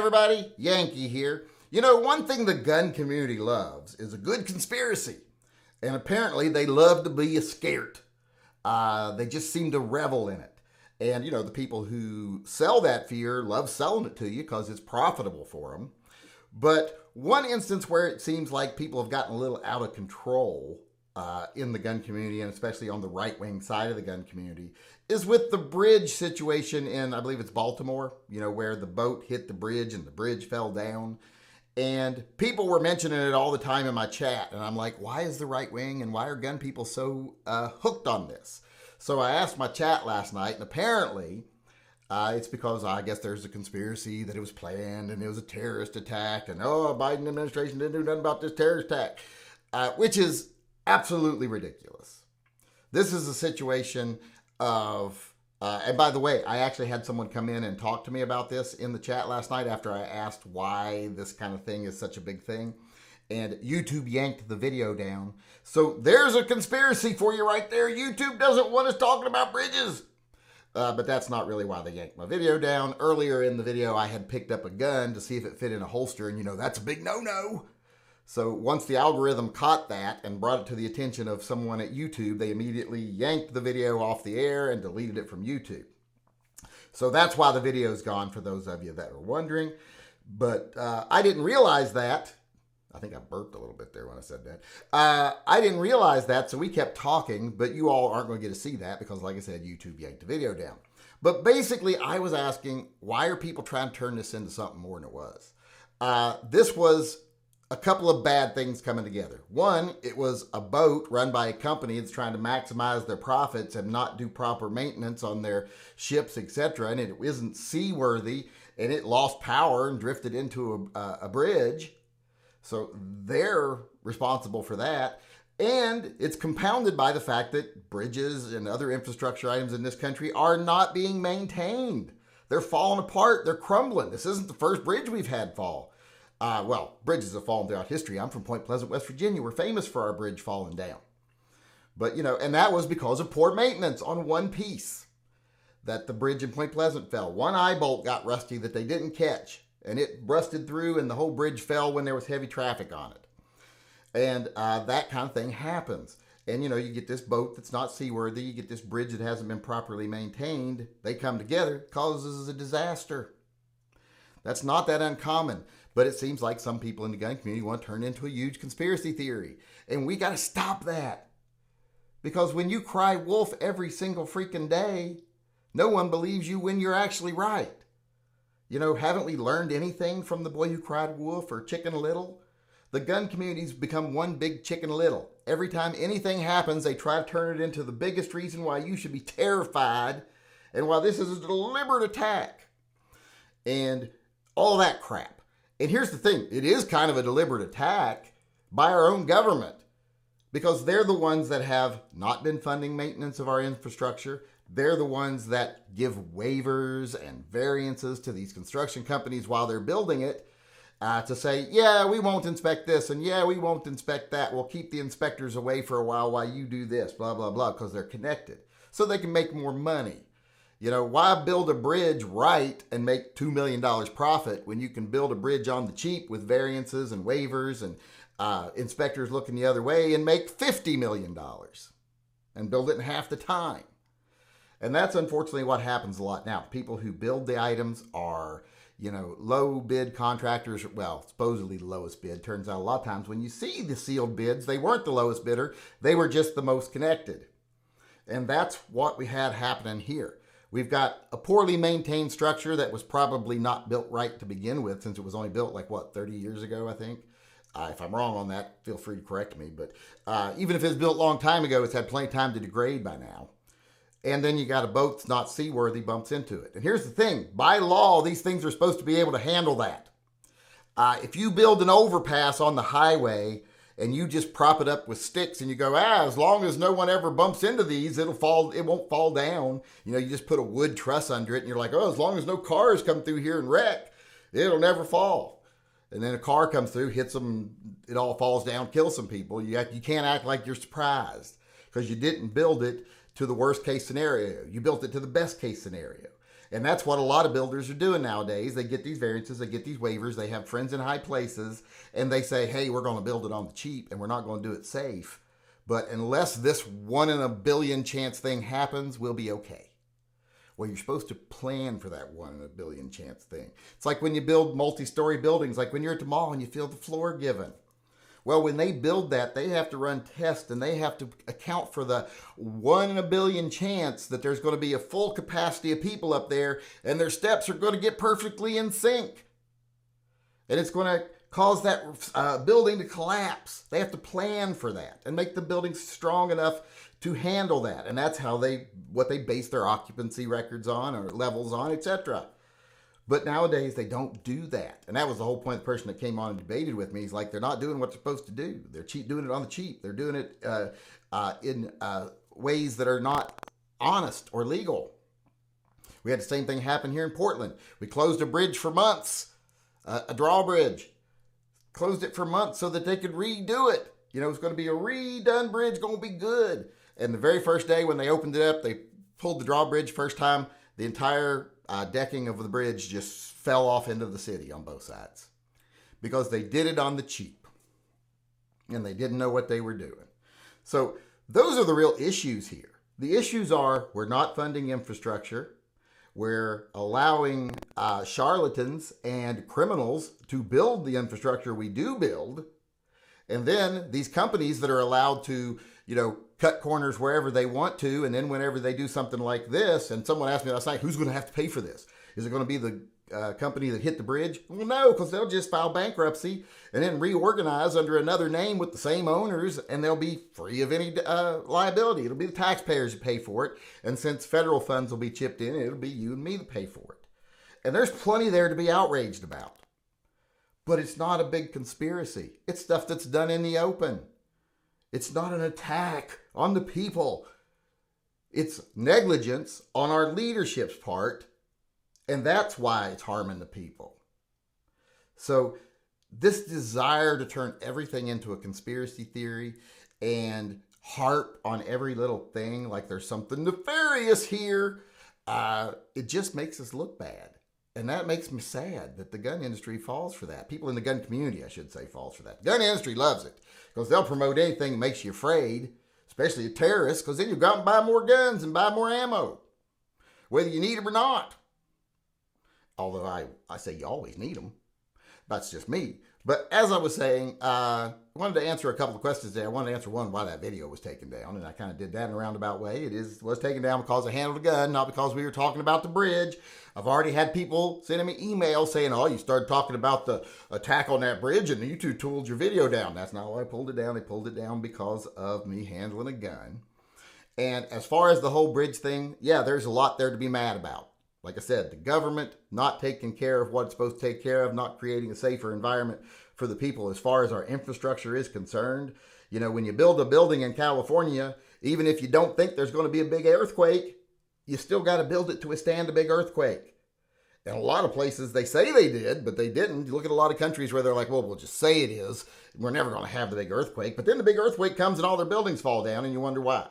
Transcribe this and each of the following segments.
everybody, Yankee here. You know, one thing the gun community loves is a good conspiracy. And apparently they love to be scared. They just seem to revel in it. And, you know, the people who sell that fear love selling it to you because it's profitable for them. But one instance where it seems like people have gotten a little out of control in the gun community, and especially on the right-wing side of the gun community, is with the bridge situation in, I believe it's Baltimore, you know, where the boat hit the bridge and the bridge fell down. And people were mentioning it all the time in my chat. And I'm like, why is the right wing and why are gun people so hooked on this? So I asked my chat last night, and apparently it's because I guess there's a conspiracy that it was planned and it was a terrorist attack. And, oh, Biden administration didn't do nothing about this terrorist attack, which is absolutely ridiculous. This is a situation of... and by the way, I actually had someone come in and talk to me about this in the chat last night after I asked why this kind of thing is such a big thing. And YouTube yanked the video down. So there's a conspiracy for you right there. YouTube doesn't want us talking about bridges. But that's not really why they yanked my video down. Earlier in the video, I had picked up a gun to see if it fit in a holster. And you know, that's a big no-no. So once the algorithm caught that and brought it to the attention of someone at YouTube, they immediately yanked the video off the air and deleted it from YouTube. So that's why the video's gone, for those of you that are wondering. But I didn't realize that. I think I burped a little bit there when I said that. I didn't realize that, so we kept talking, but you all aren't going to get to see that because, like I said, YouTube yanked the video down. But basically, I was asking, why are people trying to turn this into something more than it was? This was a couple of bad things coming together. One, it was a boat run by a company that's trying to maximize their profits and not do proper maintenance on their ships, etc. And it isn't seaworthy, and it lost power and drifted into a bridge. So they're responsible for that. And it's compounded by the fact that bridges and other infrastructure items in this country are not being maintained. They're falling apart. They're crumbling. This isn't the first bridge we've had fall. Well, bridges have fallen throughout history. I'm from Point Pleasant, West Virginia. We're famous for our bridge falling down. But, you know, and that was because of poor maintenance on one piece that the bridge in Point Pleasant fell. One eye bolt got rusty that they didn't catch, and it rusted through, and the whole bridge fell when there was heavy traffic on it. And that kind of thing happens. And, you know, you get this boat that's not seaworthy. You get this bridge that hasn't been properly maintained. They come together, causes a disaster. That's not that uncommon. But it seems like some people in the gun community want to turn it into a huge conspiracy theory. And we got to stop that. Because when you cry wolf every single freaking day, no one believes you when you're actually right. You know, haven't we learned anything from the boy who cried wolf or Chicken Little? The gun community's become one big Chicken Little. Every time anything happens, they try to turn it into the biggest reason why you should be terrified and why this is a deliberate attack. And all that crap. And here's the thing, it is kind of a deliberate attack by our own government because they're the ones that have not been funding maintenance of our infrastructure. They're the ones that give waivers and variances to these construction companies while they're building it to say, yeah, we won't inspect this and yeah, we won't inspect that. We'll keep the inspectors away for a while you do this, blah, blah, blah, because they're connected so they can make more money. You know, why build a bridge right and make $2 million profit when you can build a bridge on the cheap with variances and waivers and inspectors looking the other way and make $50 million and build it in half the time? And that's unfortunately what happens a lot now. People who build the items are, you know, low bid contractors. Well, supposedly the lowest bid. Turns out a lot of times when you see the sealed bids, they weren't the lowest bidder. They were just the most connected. And that's what we had happening here. We've got a poorly maintained structure that was probably not built right to begin with, since it was only built like, 30 years ago, I think. If I'm wrong on that, feel free to correct me. But even if it was built a long time ago, it's had plenty of time to degrade by now. And then you got a boat that's not seaworthy, bumps into it. And here's the thing. By law, these things are supposed to be able to handle that. If you build an overpass on the highway and you just prop it up with sticks and you go, as long as no one ever bumps into these, it won't fall down. You know, you just put a wood truss under it and you're like, as long as no cars come through here and wreck, it'll never fall. And then a car comes through, hits them, it all falls down, kills some people. You can't act like you're surprised because you didn't build it to the worst case scenario. You built it to the best case scenario. And that's what a lot of builders are doing nowadays. They get these variances, they get these waivers, they have friends in high places, and they say, hey, we're going to build it on the cheap and we're not going to do it safe. But unless this 1 in a billion chance thing happens, we'll be okay. Well, you're supposed to plan for that 1 in a billion chance thing. It's like when you build multi-story buildings, like when you're at the mall and you feel the floor given. Well, when they build that, they have to run tests and they have to account for the 1 in a billion chance that there's going to be a full capacity of people up there and their steps are going to get perfectly in sync. And it's going to cause that building to collapse. They have to plan for that and make the building strong enough to handle that. And that's how what they base their occupancy records on or levels on, etc. But nowadays, they don't do that. And that was the whole point of the person that came on and debated with me. He's like, they're not doing what they're supposed to do. They're doing it on the cheap. They're doing it in ways that are not honest or legal. We had the same thing happen here in Portland. We closed a bridge for months, a drawbridge. Closed it for months so that they could redo it. You know, it's going to be a redone bridge, going to be good. And the very first day when they opened it up, they pulled the drawbridge first time, the entire decking of the bridge just fell off into the city on both sides because they did it on the cheap and they didn't know what they were doing. So those are the real issues here. The issues are we're not funding infrastructure. We're allowing charlatans and criminals to build the infrastructure we do build. And then these companies that are allowed to, cut corners wherever they want to. And then whenever they do something like this, and someone asked me last night, who's going to have to pay for this? Is it going to be the company that hit the bridge? Well, no, because they'll just file bankruptcy and then reorganize under another name with the same owners, and they'll be free of any liability. It'll be the taxpayers who pay for it. And since federal funds will be chipped in, it'll be you and me that pay for it. And there's plenty there to be outraged about. But it's not a big conspiracy. It's stuff that's done in the open. It's not an attack on the people. It's negligence on our leadership's part, and that's why it's harming the people. So this desire to turn everything into a conspiracy theory and harp on every little thing like there's something nefarious here, it just makes us look bad. And that makes me sad that the gun industry falls for that. People in the gun community, I should say, falls for that. The gun industry loves it because they'll promote anything that makes you afraid, especially a terrorist, because then you go out and buy more guns and buy more ammo, whether you need them or not. Although I say you always need them. That's just me. But as I was saying, I wanted to answer a couple of questions there. I wanted to answer one, why that video was taken down, and I kind of did that in a roundabout way. It was taken down because I handled a gun, not because we were talking about the bridge. I've already had people sending me emails saying, oh, you started talking about the attack on that bridge and you two tooled your video down. That's not why I pulled it down. They pulled it down because of me handling a gun. And as far as the whole bridge thing, yeah, there's a lot there to be mad about. Like I said, the government not taking care of what it's supposed to take care of, not creating a safer environment for the people as far as our infrastructure is concerned. You know, when you build a building in California, even if you don't think there's going to be a big earthquake, you still got to build it to withstand a big earthquake. And a lot of places, they say they did, but they didn't. You look at a lot of countries where they're like, well, we'll just say it is. We're never going to have the big earthquake. But then the big earthquake comes and all their buildings fall down and you wonder why.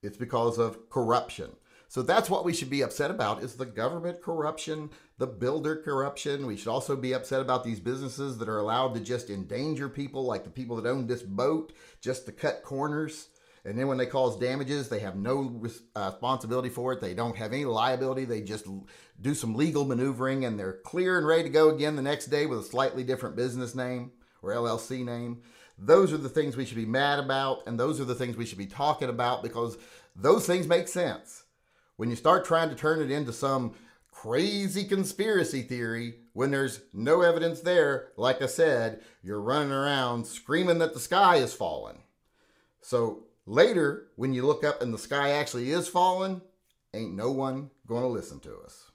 It's because of corruption. So that's what we should be upset about is the government corruption, the builder corruption. We should also be upset about these businesses that are allowed to just endanger people, like the people that own this boat, just to cut corners. And then when they cause damages, they have no responsibility for it. They don't have any liability. They just do some legal maneuvering and they're clear and ready to go again the next day with a slightly different business name or LLC name. Those are the things we should be mad about, and those are the things we should be talking about because those things make sense. When you start trying to turn it into some crazy conspiracy theory when there's no evidence there, like I said, you're running around screaming that the sky is falling. So later, when you look up and the sky actually is falling, ain't no one going to listen to us.